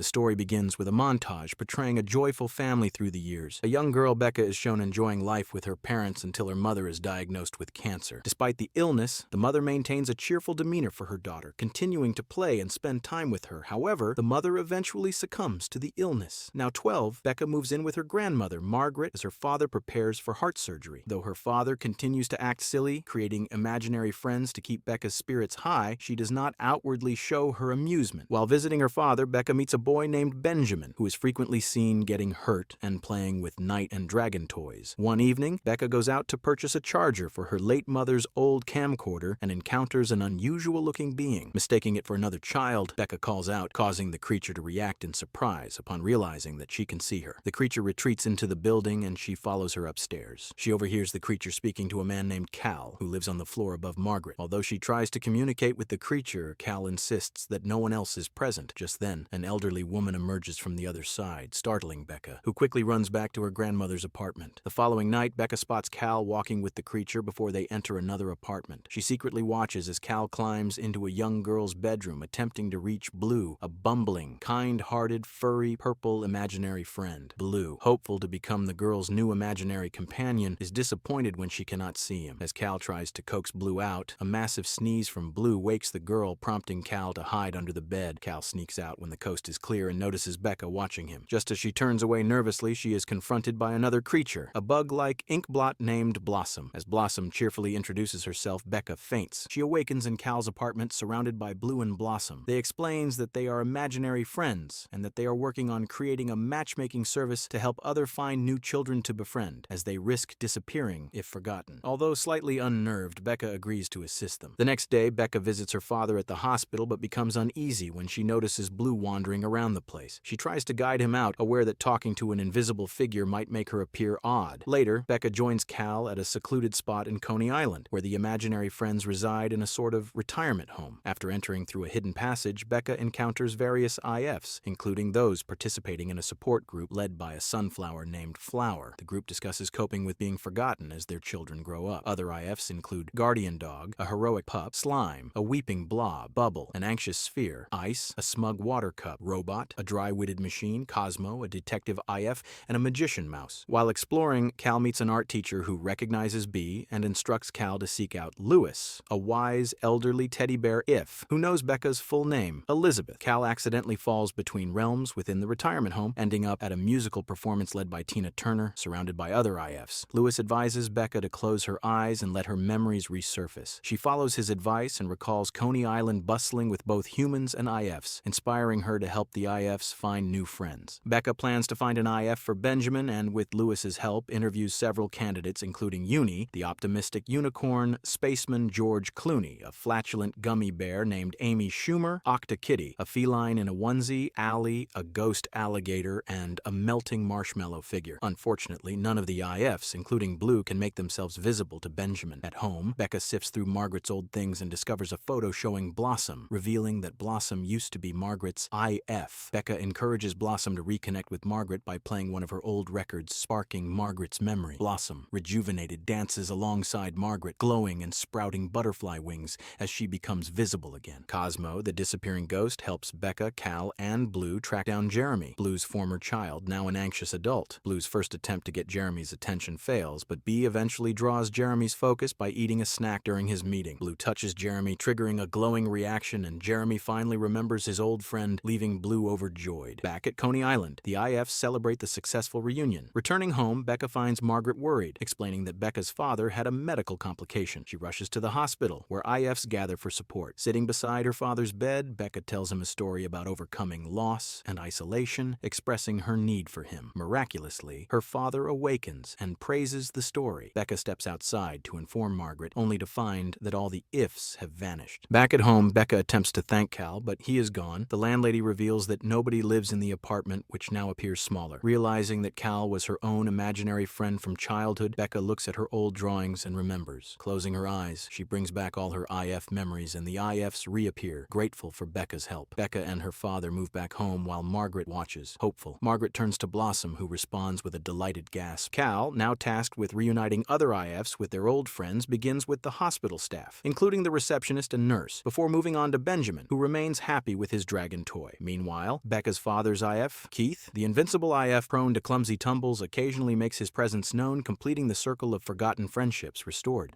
The story begins with a montage portraying a joyful family through the years. A young girl, Becca, is shown enjoying life with her parents until her mother is diagnosed with cancer. Despite the illness, the mother maintains a cheerful demeanor for her daughter, continuing to play and spend time with her. However, the mother eventually succumbs to the illness. Now 12, Becca moves in with her grandmother, Margaret, as her father prepares for heart surgery. Though her father continues to act silly, creating imaginary friends to keep Becca's spirits high, she does not outwardly show her amusement. While visiting her father, Becca meets a boy named Benjamin, who is frequently seen getting hurt and playing with knight and dragon toys. One evening, Becca goes out to purchase a charger for her late mother's old camcorder and encounters an unusual-looking being. Mistaking it for another child, Becca calls out, causing the creature to react in surprise upon realizing that she can see her. The creature retreats into the building and she follows her upstairs. She overhears the creature speaking to a man named Cal, who lives on the floor above Margaret. Although she tries to communicate with the creature, Cal insists that no one else is present. Just then, an elderly woman emerges from the other side, startling Becca, who quickly runs back to her grandmother's apartment. The following night, Becca spots Cal walking with the creature before they enter another apartment. She secretly watches as Cal climbs into a young girl's bedroom, attempting to reach Blue, a bumbling, kind-hearted, furry, purple imaginary friend. Blue, hopeful to become the girl's new imaginary companion, is disappointed when she cannot see him. As Cal tries to coax Blue out, a massive sneeze from Blue wakes the girl, prompting Cal to hide under the bed. Cal sneaks out when the coast is clear and notices Becca watching him. Just as she turns away nervously, she is confronted by another creature, a bug-like inkblot named Blossom. As Blossom cheerfully introduces herself, Becca faints. She awakens in Cal's apartment, surrounded by Blue and Blossom. They explains that they are imaginary friends and that they are working on creating a matchmaking service to help other find new children to befriend, as they risk disappearing if forgotten. Although slightly unnerved, Becca agrees to assist them. The next day, Becca visits her father at the hospital but becomes uneasy when she notices Blue wandering around the place. She tries to guide him out, aware that talking to an invisible figure might make her appear odd. Later, Becca joins Cal at a secluded spot in Coney Island, where the imaginary friends reside in a sort of retirement home. After entering through a hidden passage, Becca encounters various IFs, including those participating in a support group led by a sunflower named Flower. The group discusses coping with being forgotten as their children grow up. Other IFs include Guardian Dog, a heroic pup, Slime, a weeping blob, Bubble, an anxious sphere, Ice, a smug water cup, Robot, a dry-witted machine, Cosmo, a detective IF, and a magician mouse. While exploring, Cal meets an art teacher who recognizes Bee and instructs Cal to seek out Lewis, a wise, elderly teddy bear IF, who knows Becca's full name, Elizabeth. Cal accidentally falls between realms within the retirement home, ending up at a musical performance led by Tina Turner, surrounded by other IFs. Lewis advises Becca to close her eyes and let her memories resurface. She follows his advice and recalls Coney Island bustling with both humans and IFs, inspiring her to help the IFs find new friends. Becca plans to find an IF for Benjamin and, with Lewis's help, interviews several candidates including Uni, the optimistic unicorn, spaceman George Clooney, a flatulent gummy bear named Amy Schumer, Octa Kitty, a feline in a onesie, Allie, a ghost alligator, and a melting marshmallow figure. Unfortunately, none of the IFs, including Blue, can make themselves visible to Benjamin. At home, Becca sifts through Margaret's old things and discovers a photo showing Blossom, revealing that Blossom used to be Margaret's IF. Becca encourages Blossom to reconnect with Margaret by playing one of her old records, sparking Margaret's memory. Blossom, rejuvenated, dances alongside Margaret, glowing and sprouting butterfly wings as she becomes visible again. Cosmo, the disappearing ghost, helps Becca, Cal, and Blue track down Jeremy, Blue's former child, now an anxious adult. Blue's first attempt to get Jeremy's attention fails, but Bee eventually draws Jeremy's focus by eating a snack during his meeting. Blue touches Jeremy, triggering a glowing reaction, and Jeremy finally remembers his old friend, leaving Blue overjoyed. Back at Coney Island, the IFs celebrate the successful reunion. Returning home, Becca finds Margaret worried, explaining that Becca's father had a medical complication. She rushes to the hospital, where IFs gather for support. Sitting beside her father's bed, Becca tells him a story about overcoming loss and isolation, expressing her need for him. Miraculously, her father awakens and praises the story. Becca steps outside to inform Margaret, only to find that all the ifs have vanished. Back at home, Becca attempts to thank Cal, but he is gone. The landlady reveals that nobody lives in the apartment, which now appears smaller. Realizing that Cal was her own imaginary friend from childhood, Becca looks at her old drawings and remembers. Closing her eyes, she brings back all her IF memories, and the IFs reappear, grateful for Becca's help. Becca and her father move back home while Margaret watches, hopeful. Margaret turns to Blossom, who responds with a delighted gasp. Cal, now tasked with reuniting other IFs with their old friends, begins with the hospital staff, including the receptionist and nurse, before moving on to Benjamin, who remains happy with his dragon toy. Meanwhile, Meanwhile, Becca's father's IF, Keith, the invincible IF prone to clumsy tumbles, occasionally makes his presence known, completing the circle of forgotten friendships restored.